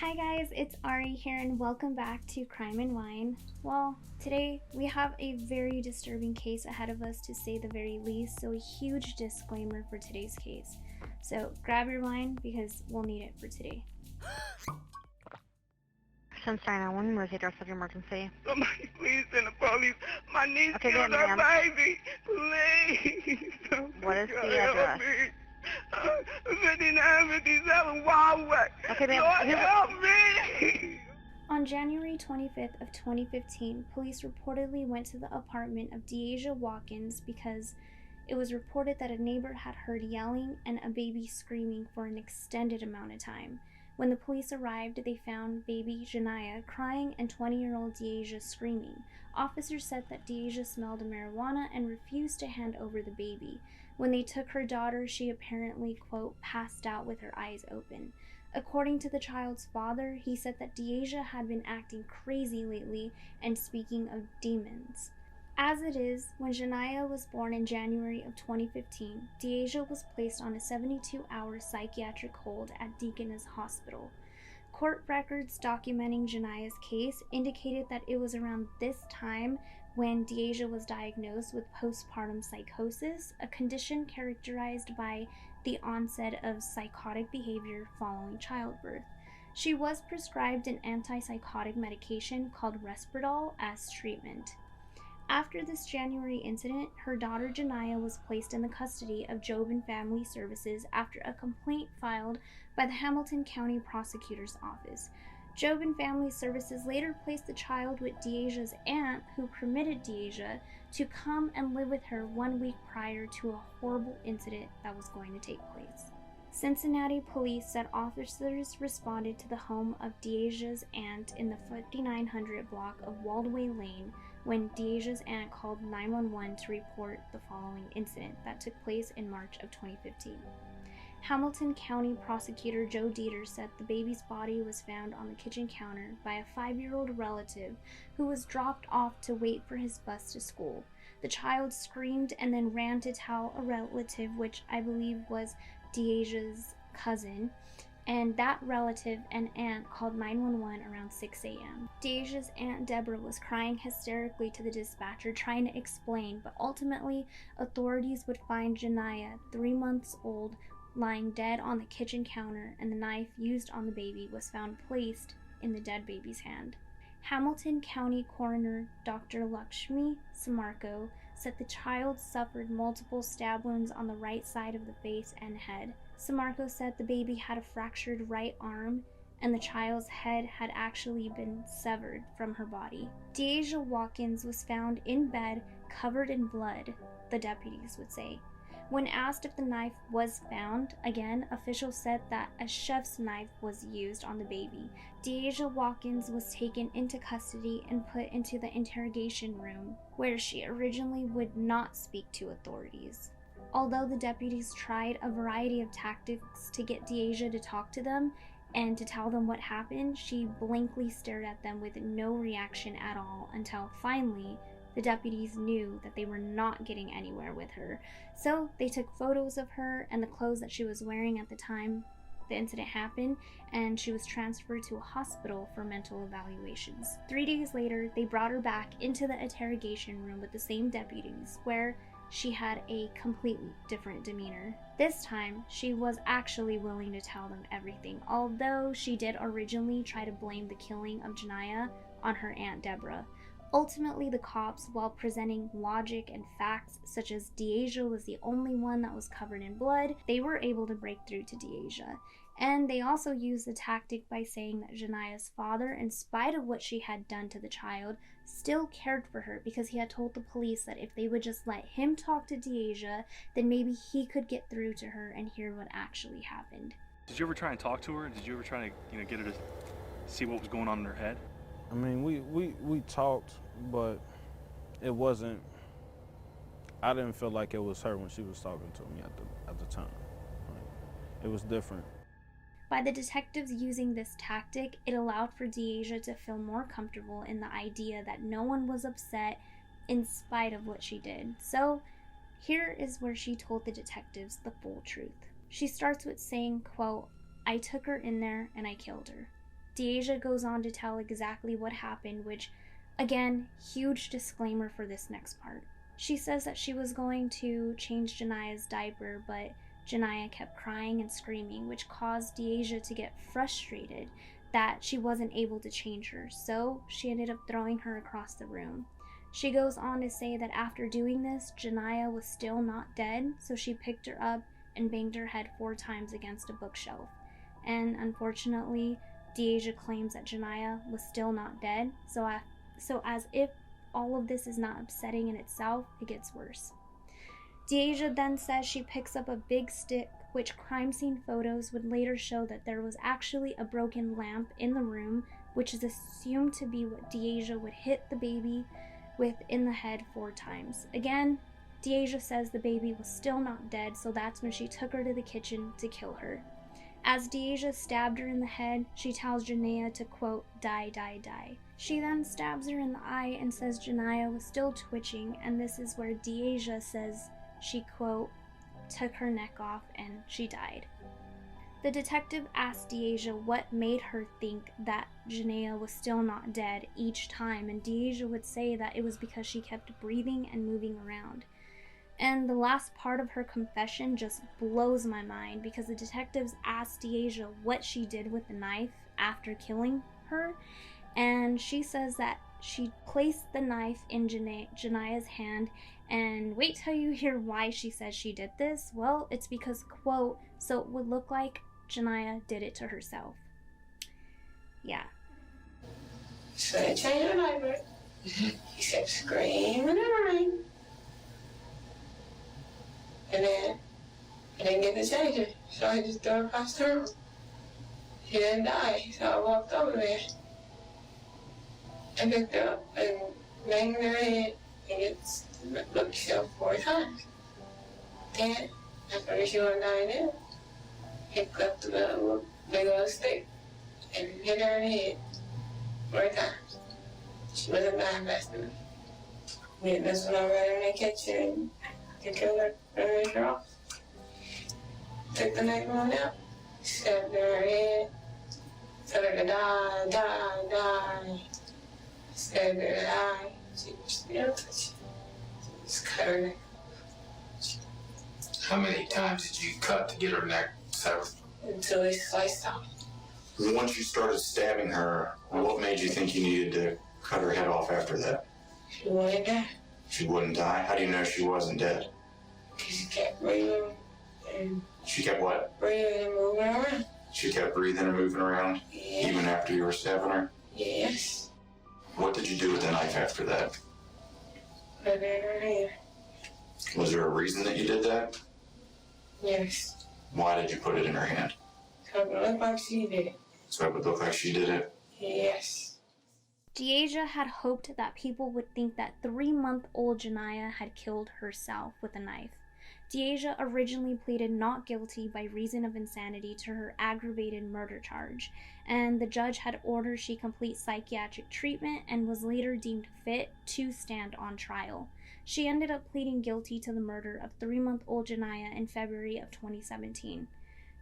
Hi guys, it's Ari here and welcome back to Crime and Wine. Well, today we have a very disturbing case ahead of us to say the very least, so a huge disclaimer for today's case. So grab your wine because we'll need it for today. Since 911, where's the address of your emergency? Somebody please send the police. My niece Okay, killed ma'am. her baby. Please. What is Somebody the help address? me. 5957 Wildwood. Okay, ma'am. Lord, help me. On January 25th of 2015, police reportedly went to the apartment of Deasia Watkins because it was reported that a neighbor had heard yelling and a baby screaming for an extended amount of time. When the police arrived, they found baby Jayniah crying and 20-year-old Deasia screaming. Officers said that Deasia smelled marijuana and refused to hand over the baby. When they took her daughter, she apparently, quote, passed out with her eyes open. According to the child's father, he said that Deasia had been acting crazy lately and speaking of demons. As it is, when Jayniah was born in January of 2015, Deasia was placed on a 72-hour psychiatric hold at Deaconess Hospital. Court records documenting Jayniah's case indicated that it was around this time when Deasia was diagnosed with postpartum psychosis, a condition characterized by the onset of psychotic behavior following childbirth. She was prescribed an antipsychotic medication called Risperdal as treatment. After this January incident, her daughter Jayniah was placed in the custody of Job and Family Services after a complaint filed by the Hamilton County Prosecutor's Office. Job and Family Services later placed the child with Deasia's aunt, who permitted Deasia to come and live with her 1 week prior to a horrible incident that was going to take place. Cincinnati police said officers responded to the home of Deasia's aunt in the 5900 block of Waldway Lane when Deasia's aunt called 911 to report the following incident that took place in March of 2015. Hamilton County Prosecutor Joe Dieter said the baby's body was found on the kitchen counter by a 5-year-old relative who was dropped off to wait for his bus to school. The child screamed and then ran to tell a relative, which I believe was Deasia's cousin, and that relative and aunt called 911 around 6 a.m. Deasia's aunt Deborah was crying hysterically to the dispatcher, trying to explain, but ultimately authorities would find Jayniah, 3 months old, lying dead on the kitchen counter, and the knife used on the baby was found placed in the dead baby's hand. Hamilton County Coroner Dr. Lakshmi Samarko said the child suffered multiple stab wounds on the right side of the face and head. Samarko said the baby had a fractured right arm and the child's head had actually been severed from her body. Deasia Watkins was found in bed covered in blood, the deputies would say. When asked if the knife was found, again, officials said that a chef's knife was used on the baby. Deasia Watkins was taken into custody and put into the interrogation room, where she originally would not speak to authorities. Although the deputies tried a variety of tactics to get Deasia to talk to them and to tell them what happened, she blankly stared at them with no reaction at all until finally the deputies knew that they were not getting anywhere with her. So they took photos of her and the clothes that she was wearing at the time the incident happened, and she was transferred to a hospital for mental evaluations. 3 days later, they brought her back into the interrogation room with the same deputies, where she had a completely different demeanor. This time, she was actually willing to tell them everything, although she did originally try to blame the killing of Jayniah on her Aunt Deborah. Ultimately, the cops, while presenting logic and facts such as Deasia was the only one that was covered in blood, they were able to break through to Deasia. And they also used the tactic by saying that Jayniah's father, in spite of what she had done to the child, still cared for her because he had told the police that if they would just let him talk to Deasia, then maybe he could get through to her and hear what actually happened. Did you ever try and talk to her? Did you ever try to, get her to see what was going on in her head? I mean, we talked, but it wasn't, I didn't feel like it was her when she was talking to me at the time. Like, it was different. By the detectives using this tactic, it allowed for Deasia to feel more comfortable in the idea that no one was upset in spite of what she did. So here is where she told the detectives the full truth. She starts with saying, quote, "I took her in there and I killed her." Deasia goes on to tell exactly what happened, which, again, huge disclaimer for this next part. She says that she was going to change Jayniah's diaper, but Jayniah kept crying and screaming, which caused Deasia to get frustrated that she wasn't able to change her, so she ended up throwing her across the room. She goes on to say that after doing this, Jayniah was still not dead, so she picked her up and banged her head 4 times against a bookshelf. And unfortunately, Deasia claims that Jayniah was still not dead, so as if all of this is not upsetting in itself, it gets worse. Deasia then says she picks up a big stick, which crime scene photos would later show that there was actually a broken lamp in the room, which is assumed to be what Deasia would hit the baby with in the head 4 times. Again, Deasia says the baby was still not dead, so that's when she took her to the kitchen to kill her. As Deasia stabbed her in the head, she tells Jayniah to, quote, die, die, die. She then stabs her in the eye and says Jayniah was still twitching, and this is where Deasia says she, quote, took her neck off and she died. The detective asked Deasia what made her think that Jayniah was still not dead each time, and Deasia would say that it was because she kept breathing and moving around. And the last part of her confession just blows my mind, because the detectives asked Deasia what she did with the knife after killing her, and she says that she placed the knife in Jayniah's hand, and wait till you hear why she says she did this. Well, it's because, quote, so it would look like Jayniah did it to herself. Yeah. So I changed the diaper. He kept screaming and crying. And then I didn't get to change it, so I just threw it across the room. She didn't die, so I walked over there. I picked her up and banged her head and gets bookshelf 4 times. Then, after she wasn't dying there, he clipped the big old stick and hit her in the head 4 times. She wasn't dying fast enough. Yeah, that's when I ran in the kitchen to kill her and raise her off. Took the knife on out, stabbed her in her head, told her to die, die, die. Stabbed her in the eye. She was still touching. Just cut her neck. How many times did you cut to get her neck severed? Until it sliced off. Once you started stabbing her, what made you think you needed to cut her head off after that? She wouldn't die. She wouldn't die? How do you know she wasn't dead? Because she kept breathing and She kept what? breathing and moving around. She kept breathing and moving around? Yeah. Even after you were stabbing her? Yes. What did you do with the knife after that? Put it in her hand. Was there a reason that you did that? Yes. Why did you put it in her hand? So it looked like she did it. So it would look like she did it? Yes. Deasia had hoped that people would think that 3-month-old Jayniah had killed herself with a knife. Deasia originally pleaded not guilty by reason of insanity to her aggravated murder charge, and the judge had ordered she complete psychiatric treatment and was later deemed fit to stand on trial. She ended up pleading guilty to the murder of 3-month-old Jayniah in February of 2017.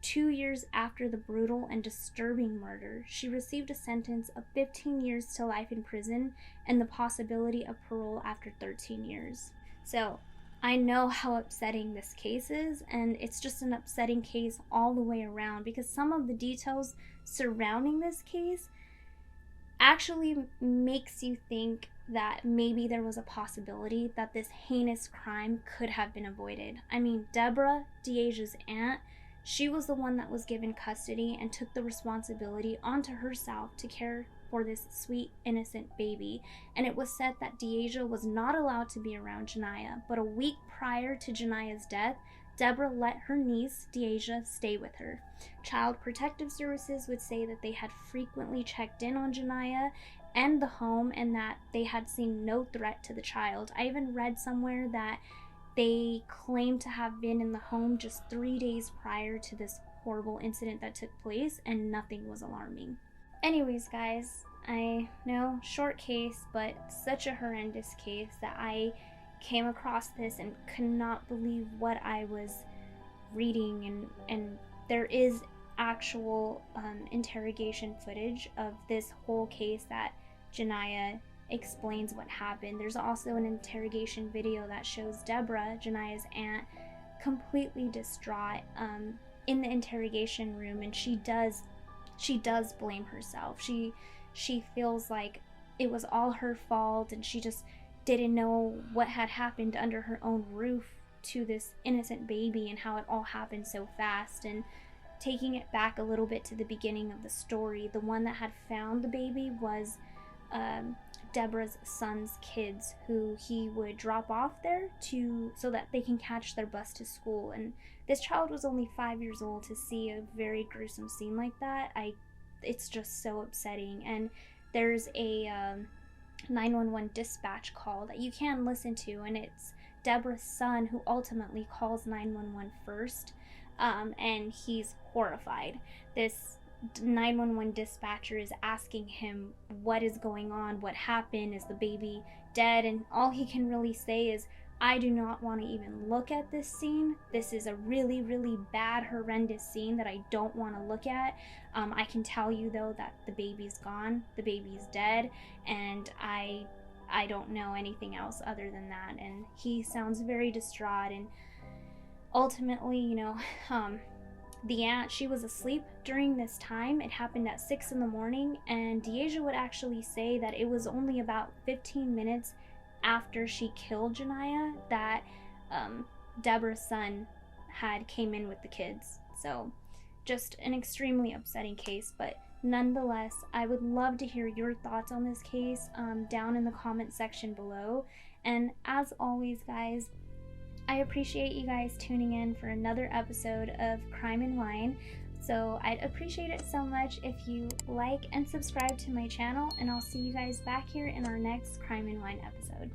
2 years after the brutal and disturbing murder, she received a sentence of 15 years to life in prison and the possibility of parole after 13 years. So, I know how upsetting this case is, and it's just an upsetting case all the way around, because some of the details surrounding this case actually makes you think that maybe there was a possibility that this heinous crime could have been avoided. I mean, Deborah, Deasia's aunt, she was the one that was given custody and took the responsibility onto herself to care for this sweet, innocent baby. And it was said that Deasia was not allowed to be around Jayniah, but a week prior to Jayniah's death, Deborah let her niece, Deasia, stay with her. Child Protective Services would say that they had frequently checked in on Jayniah and the home, and that they had seen no threat to the child. I even read somewhere that they claimed to have been in the home just 3 days prior to this horrible incident that took place, and nothing was alarming. Anyways, guys, I know, short case, but such a horrendous case that I came across this and could not believe what I was reading, and there is actual interrogation footage of this whole case that Jayniah explains what happened. There's also an interrogation video that shows Deborah, Jayniah's aunt, completely distraught in the interrogation room, and she does blame herself. She feels like it was all her fault, and she just didn't know what had happened under her own roof to this innocent baby and how it all happened so fast. And taking it back a little bit to the beginning of the story, the one that had found the baby was Deborah's son's kids, who he would drop off there so that they can catch their bus to school. And this child was only 5 years old. To see a very gruesome scene like that, it's just so upsetting. And there's a 911 dispatch call that you can listen to, and it's Deborah's son who ultimately calls 911 first, and he's horrified. This 911 dispatcher is asking him what is going on, what happened, is the baby dead, and all he can really say is, I do not want to even look at this scene. This is a really, really bad, horrendous scene that I don't want to look at. I can tell you though that the baby's gone, the baby's dead, and I don't know anything else other than that. And he sounds very distraught, and ultimately, the aunt, she was asleep during this time. It happened at 6 in the morning, and Deasia would actually say that it was only about 15 minutes after she killed Jayniah that Deborah's son came in with the kids. So just an extremely upsetting case, but nonetheless, I would love to hear your thoughts on this case down in the comment section below. And as always, guys, I appreciate you guys tuning in for another episode of Crime and Wine. So I'd appreciate it so much if you like and subscribe to my channel, and I'll see you guys back here in our next Crime and Wine episode.